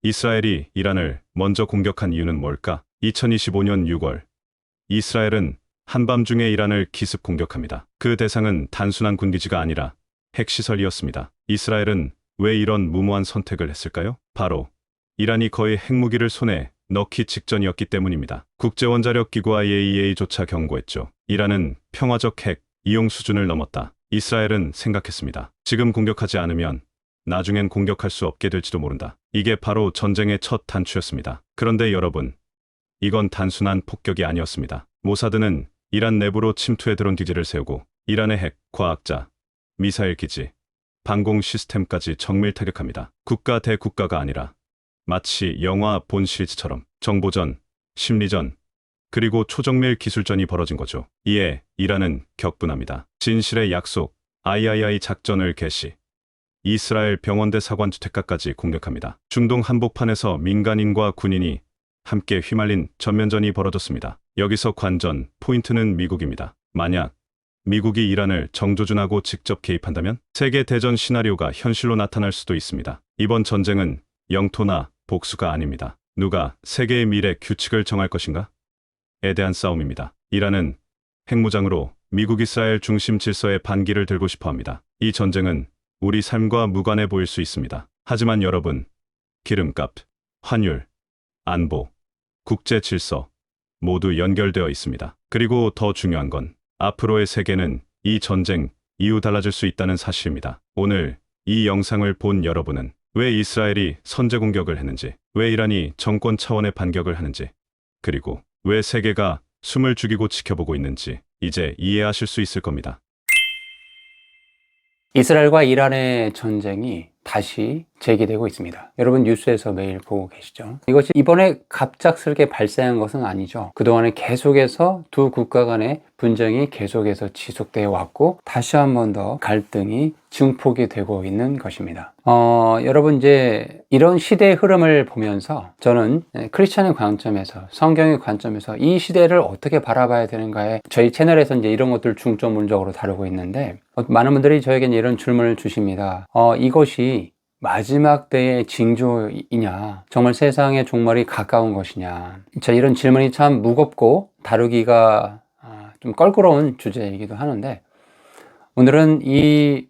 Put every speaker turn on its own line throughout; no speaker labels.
이스라엘이 이란을 먼저 공격한 이유는 뭘까? 2025년 6월, 이스라엘은 한밤중에 이란을 기습 공격합니다. 그 대상은 단순한 군기지가 아니라 핵시설이었습니다. 이스라엘은 왜 이런 무모한 선택을 했을까요? 바로 이란이 거의 핵무기를 손에 넣기 직전이었기 때문입니다. 국제원자력기구 IAEA조차 경고했죠. 이란은 평화적 핵 이용 수준을 넘었다. 이스라엘은 생각했습니다. 지금 공격하지 않으면 나중엔 공격할 수 없게 될지도 모른다. 이게 바로 전쟁의 첫 단추였습니다. 그런데 여러분, 이건 단순한 폭격이 아니었습니다. 모사드는 이란 내부로 침투해 들어온 기지를 세우고 이란의 핵, 과학자, 미사일 기지, 방공 시스템까지 정밀 타격합니다. 국가 대 국가가 아니라 마치 영화 본 시리즈처럼 정보전, 심리전, 그리고 초정밀 기술전이 벌어진 거죠. 이에 이란은 격분합니다. 진실의 약속, III 작전을 개시, 이스라엘 병원대 사관주택가까지 공격합니다. 중동 한복판에서 민간인과 군인이 함께 휘말린 전면전이 벌어졌습니다. 여기서 관전, 포인트는 미국입니다. 만약 미국이 이란을 정조준하고 직접 개입한다면 세계 대전 시나리오가 현실로 나타날 수도 있습니다. 이번 전쟁은 영토나 복수가 아닙니다. 누가 세계의 미래 규칙을 정할 것인가? 에 대한 싸움입니다. 이란은 핵무장으로 미국 이스라엘 중심 질서의 반기를 들고 싶어 합니다. 이 전쟁은 우리 삶과 무관해 보일 수 있습니다. 하지만 여러분, 기름값, 환율, 안보, 국제 질서 모두 연결되어 있습니다. 그리고 더 중요한 건 앞으로의 세계는 이 전쟁 이후 달라질 수 있다는 사실입니다. 오늘 이 영상을 본 여러분은 왜 이스라엘이 선제 공격을 했는지, 왜 이란이 정권 차원의 반격을 하는지, 그리고 왜 세계가 숨을 죽이고 지켜보고 있는지 이제 이해하실 수 있을 겁니다.
이스라엘과 이란의 전쟁이 다시 제기되고 있습니다. 여러분 뉴스에서 매일 보고 계시죠? 이것이 이번에 갑작스럽게 발생한 것은 아니죠. 그동안에 계속해서 두 국가 간의 분쟁이 계속해서 지속되어 왔고 다시 한 번 더 갈등이 증폭이 되고 있는 것입니다. 여러분 이제 이런 시대의 흐름을 보면서 저는 크리스천의 관점에서 성경의 관점에서 이 시대를 어떻게 바라봐야 되는가에 저희 채널에서 이제 이런 것들 중점적으로 다루고 있는데 많은 분들이 저에게 이런 질문을 주십니다. 이것이 마지막 때의 징조이냐? 정말 세상의 종말이 가까운 것이냐? 이런 질문이 참 무겁고 다루기가 좀 껄끄러운 주제이기도 하는데 오늘은 이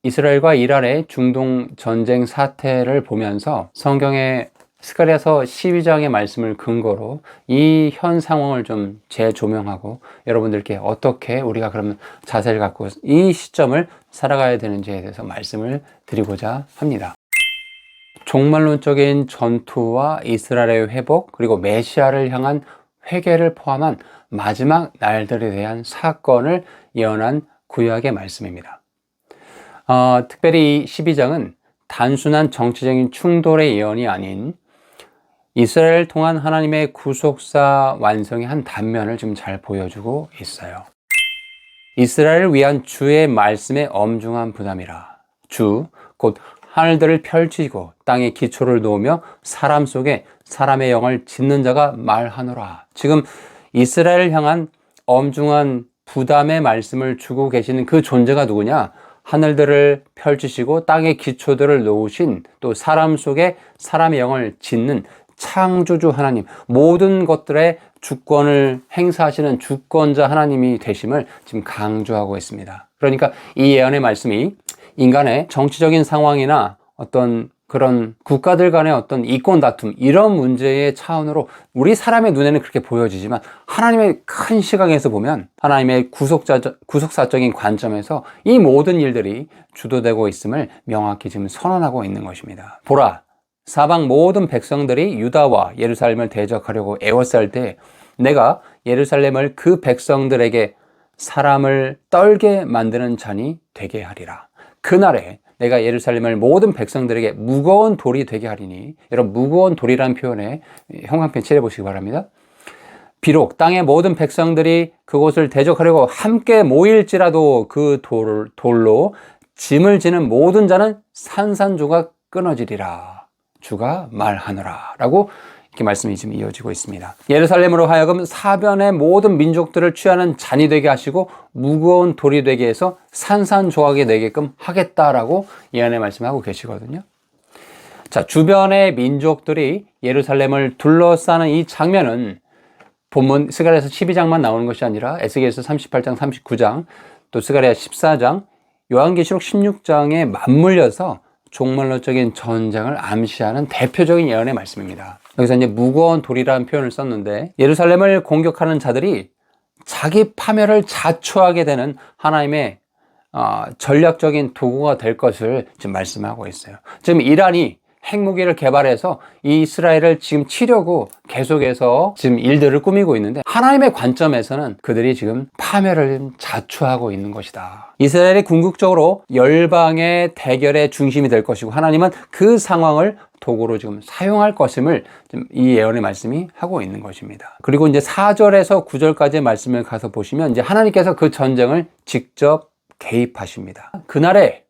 이스라엘과 이란의 중동 전쟁 사태를 보면서 성경의 스가랴서 12장의 말씀을 근거로 이 현 상황을 좀 재조명하고 여러분들께 어떻게 우리가 그러면 자세를 갖고 이 시점을 살아가야 되는지에 대해서 말씀을 드리고자 합니다. 종말론적인 전투와 이스라엘의 회복 그리고 메시아를 향한 회개를 포함한 마지막 날들에 대한 사건을 예언한 구약의 말씀입니다. 특별히 12장은 단순한 정치적인 충돌의 예언이 아닌 이스라엘을 통한 하나님의 구속사 완성의 한 단면을 좀 잘 보여주고 있어요. 이스라엘을 위한 주의 말씀의 엄중한 부담이라. 주, 곧 하늘들을 펼치고 땅에 기초를 놓으며 사람 속에 사람의 영을 짓는 자가 말하노라. 지금 이스라엘을 향한 엄중한 부담의 말씀을 주고 계시는 그 존재가 누구냐? 하늘들을 펼치시고 땅의 기초들을 놓으신 또 사람 속에 사람의 영을 짓는 창조주 하나님, 모든 것들의 주권을 행사하시는 주권자 하나님이 되심을 지금 강조하고 있습니다. 그러니까 이 예언의 말씀이 인간의 정치적인 상황이나 어떤 그런 국가들 간의 어떤 이권 다툼 이런 문제의 차원으로 우리 사람의 눈에는 그렇게 보여지지만 하나님의 큰 시각에서 보면 하나님의 구속사적인 관점에서 이 모든 일들이 주도되고 있음을 명확히 지금 선언하고 있는 것입니다. 보라, 사방 모든 백성들이 유다와 예루살렘을 대적하려고 애워쌀 때 내가 예루살렘을 그 백성들에게 사람을 떨게 만드는 잔이 되게 하리라. 그날에 내가 예루살렘을 모든 백성들에게 무거운 돌이 되게 하리니, 여러분 무거운 돌이라는 표현에 형광펜 칠해보시기 바랍니다. 비록 땅의 모든 백성들이 그곳을 대적하려고 함께 모일지라도 그 돌로 짐을 지는 모든 자는 산산조각 끊어지리라. 주가 말하노라 라고 이렇게 말씀이 지금 이어지고 있습니다. 예루살렘으로 하여금 사변의 모든 민족들을 취하는 잔이 되게 하시고 무거운 돌이 되게 해서 산산조각이 되게끔 하겠다라고 예언의 말씀하고 계시거든요. 자, 주변의 민족들이 예루살렘을 둘러싸는 이 장면은 본문 스가랴서 12장만 나오는 것이 아니라 에스겔서 38장, 39장, 또 스가랴 14장, 요한계시록 16장에 맞물려서 종말론적인 전쟁을 암시하는 대표적인 예언의 말씀입니다. 여기서 이제 무거운 돌이라는 표현을 썼는데 예루살렘을 공격하는 자들이 자기 파멸을 자초하게 되는 하나님의 전략적인 도구가 될 것을 지금 말씀하고 있어요. 지금 이란이 핵무기를 개발해서 이스라엘을 지금 치려고 계속해서 지금 일들을 꾸미고 있는데 하나님의 관점에서는 그들이 지금 파멸을 자초하고 있는 것이다. 이스라엘이 궁극적으로 열방의 대결의 중심이 될 것이고 하나님은 그 상황을 도구로 지금 사용할 것임을 지금 이 예언의 말씀이 하고 있는 것입니다. 그리고 이제 4절에서 9절까지의 말씀을 가서 보시면 이제 하나님께서 그 전쟁을 직접 개입하십니다. 그날에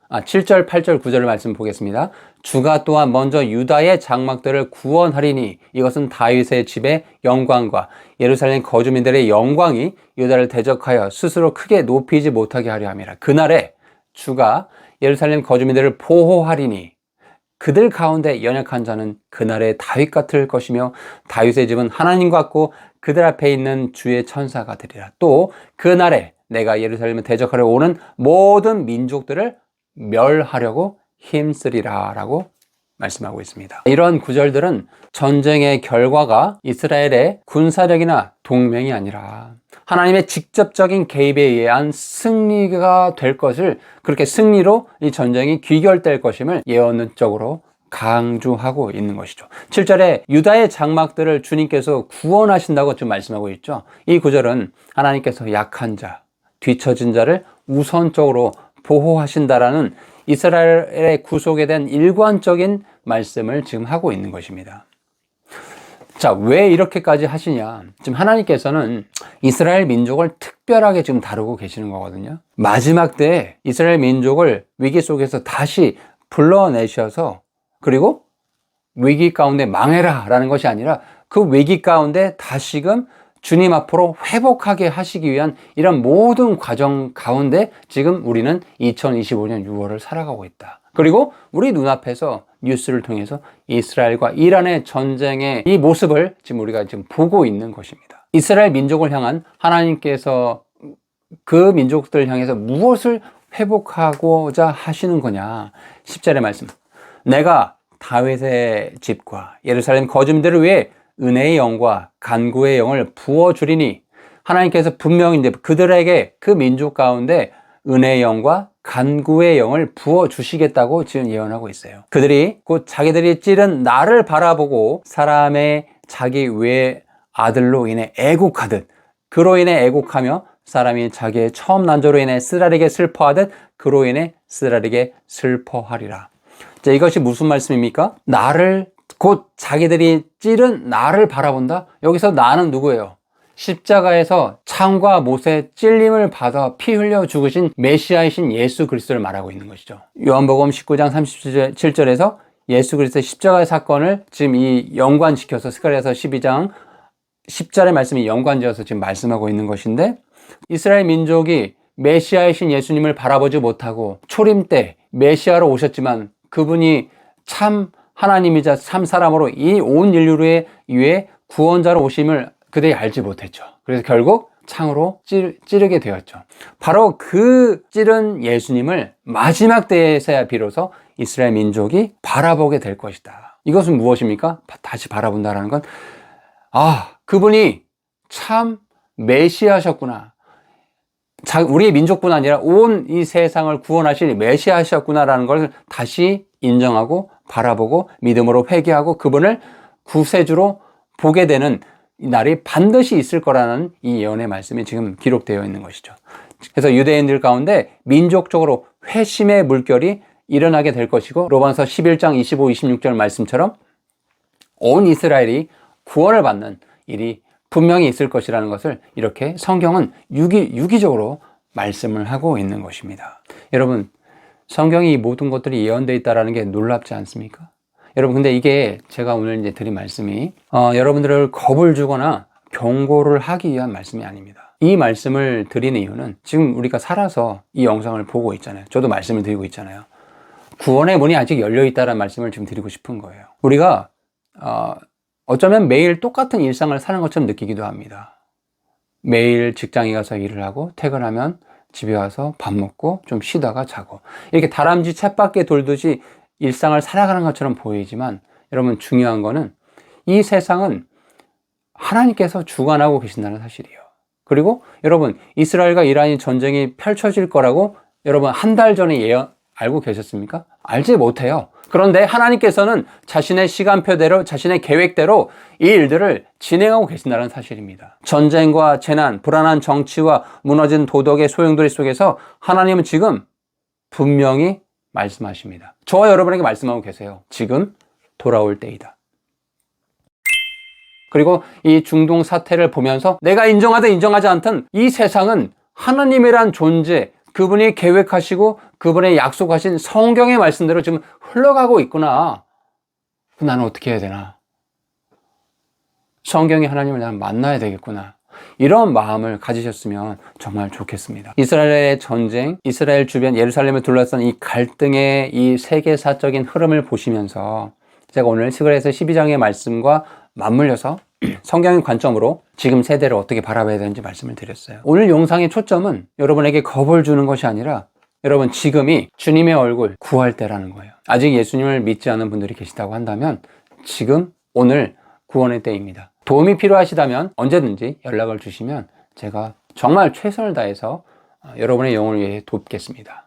7절, 8절, 9절의 말씀 보겠습니다. 주가 또한 먼저 유다의 장막들을 구원하리니 이것은 다윗의 집의 영광과 예루살렘 거주민들의 영광이 유다를 대적하여 스스로 크게 높이지 못하게 하려 함이라. 그날에 주가 예루살렘 거주민들을 보호하리니 그들 가운데 연약한 자는 그날에 다윗 같을 것이며 다윗의 집은 하나님 같고 그들 앞에 있는 주의 천사가 되리라. 또 그날에 내가 예루살렘을 대적하려 오는 모든 민족들을 멸하려고 힘쓰리라 라고 말씀하고 있습니다. 이런 구절들은 전쟁의 결과가 이스라엘의 군사력이나 동맹이 아니라 하나님의 직접적인 개입에 의한 승리가 될 것을, 그렇게 승리로 이 전쟁이 귀결될 것임을 예언적으로 강조하고 있는 것이죠. 7절에 유다의 장막들을 주님께서 구원하신다고 지금 말씀하고 있죠. 이 구절은 하나님께서 약한 자, 뒤처진 자를 우선적으로 보호하신다라는 이스라엘의 구속에 대한 일관적인 말씀을 지금 하고 있는 것입니다. 자, 왜 이렇게까지 하시냐? 지금 하나님께서는 이스라엘 민족을 특별하게 지금 다루고 계시는 거거든요. 마지막 때에 이스라엘 민족을 위기 속에서 다시 불러내셔서 그리고 위기 가운데 망해라 라는 것이 아니라 그 위기 가운데 다시금 주님 앞으로 회복하게 하시기 위한 이런 모든 과정 가운데 지금 우리는 2025년 6월을 살아가고 있다. 그리고 우리 눈앞에서 뉴스를 통해서 이스라엘과 이란의 전쟁의 이 모습을 지금 우리가 지금 보고 있는 것입니다. 이스라엘 민족을 향한 하나님께서 그 민족들을 향해서 무엇을 회복하고자 하시는 거냐? 10절의 말씀. 내가 다윗의 집과 예루살렘 거주민들을 위해 은혜의 영과 간구의 영을 부어주리니, 하나님께서 분명히 이제 그들에게 그 민족 가운데 은혜의 영과 간구의 영을 부어주시겠다고 지금 예언하고 있어요. 그들이 곧 자기들이 찌른 나를 바라보고 사람의 자기 외 아들로 인해 애곡하듯, 그로 인해 애곡하며 사람이 자기의 처음 난조로 인해 쓰라리게 슬퍼하듯 그로 인해 쓰라리게 슬퍼하리라. 자, 이것이 무슨 말씀입니까? 나를, 곧 자기들이 찌른 나를 바라본다? 여기서 나는 누구예요? 십자가에서 창과 못의 찔림을 받아 피 흘려 죽으신 메시아이신 예수 그리스도를 말하고 있는 것이죠. 요한복음 19장 37절에서 예수 그리스도의 십자가의 사건을 지금 이 연관시켜서 스가랴서 12장 10절의 말씀이 연관지어서 지금 말씀하고 있는 것인데, 이스라엘 민족이 메시아이신 예수님을 바라보지 못하고 초림 때 메시아로 오셨지만 그분이 참 하나님이자 참 사람으로 이 온 인류를 위해 구원자로 오심을 그들이 알지 못했죠. 그래서 결국 창으로 찌르게 되었죠. 바로 그 찌른 예수님을 마지막 때에서야 비로소 이스라엘 민족이 바라보게 될 것이다. 이것은 무엇입니까? 다시 바라본다라는 건, 그분이 참 메시아셨구나. 우리의 민족뿐 아니라 온 이 세상을 구원하실 메시아셨구나라는 걸 다시 인정하고 바라보고 믿음으로 회개하고 그분을 구세주로 보게 되는 날이 반드시 있을 거라는 이 예언의 말씀이 지금 기록되어 있는 것이죠. 그래서 유대인들 가운데 민족적으로 회심의 물결이 일어나게 될 것이고, 로마서 11장 25, 26절 말씀처럼 온 이스라엘이 구원을 받는 일이 분명히 있을 것이라는 것을 이렇게 성경은 유기적으로 말씀을 하고 있는 것입니다. 여러분, 성경이 이 모든 것들이 예언되어 있다는 게 놀랍지 않습니까? 여러분, 근데 이게 제가 오늘 이제 드린 말씀이 여러분들을 겁을 주거나 경고를 하기 위한 말씀이 아닙니다. 이 말씀을 드리는 이유는 지금 우리가 살아서 이 영상을 보고 있잖아요. 저도 말씀을 드리고 있잖아요. 구원의 문이 아직 열려 있다는 말씀을 좀 드리고 싶은 거예요. 우리가 어쩌면 매일 똑같은 일상을 사는 것처럼 느끼기도 합니다. 매일 직장에 가서 일을 하고 퇴근하면 집에 와서 밥 먹고 좀 쉬다가 자고, 이렇게 다람쥐 쳇바퀴 돌듯이 일상을 살아가는 것처럼 보이지만, 여러분 중요한 거는 이 세상은 하나님께서 주관하고 계신다는 사실이에요. 그리고 여러분, 이스라엘과 이란이 전쟁이 펼쳐질 거라고 여러분 한 달 전에 알고 계셨습니까? 알지 못해요. 그런데 하나님께서는 자신의 시간표대로, 자신의 계획대로 이 일들을 진행하고 계신다는 사실입니다. 전쟁과 재난, 불안한 정치와 무너진 도덕의 소용돌이 속에서 하나님은 지금 분명히 말씀하십니다. 저와 여러분에게 말씀하고 계세요. 지금 돌아올 때이다. 그리고 이 중동 사태를 보면서 내가 인정하든 인정하지 않든 이 세상은 하나님이란 존재, 그분이 계획하시고 그분의 약속하신 성경의 말씀대로 지금 흘러가고 있구나. 나는 어떻게 해야 되나? 성경의 하나님을 나는 만나야 되겠구나. 이런 마음을 가지셨으면 정말 좋겠습니다. 이스라엘의 전쟁, 이스라엘 주변 예루살렘을 둘러싼 이 갈등의 이 세계사적인 흐름을 보시면서 제가 오늘 스가랴서 12장의 말씀과 맞물려서 성경의 관점으로 지금 세대를 어떻게 바라봐야 되는지 말씀을 드렸어요. 오늘 영상의 초점은 여러분에게 겁을 주는 것이 아니라 여러분 지금이 주님의 얼굴 구할 때라는 거예요. 아직 예수님을 믿지 않은 분들이 계시다고 한다면 지금 오늘 구원의 때입니다. 도움이 필요하시다면 언제든지 연락을 주시면 제가 정말 최선을 다해서 여러분의 영혼을 위해 돕겠습니다.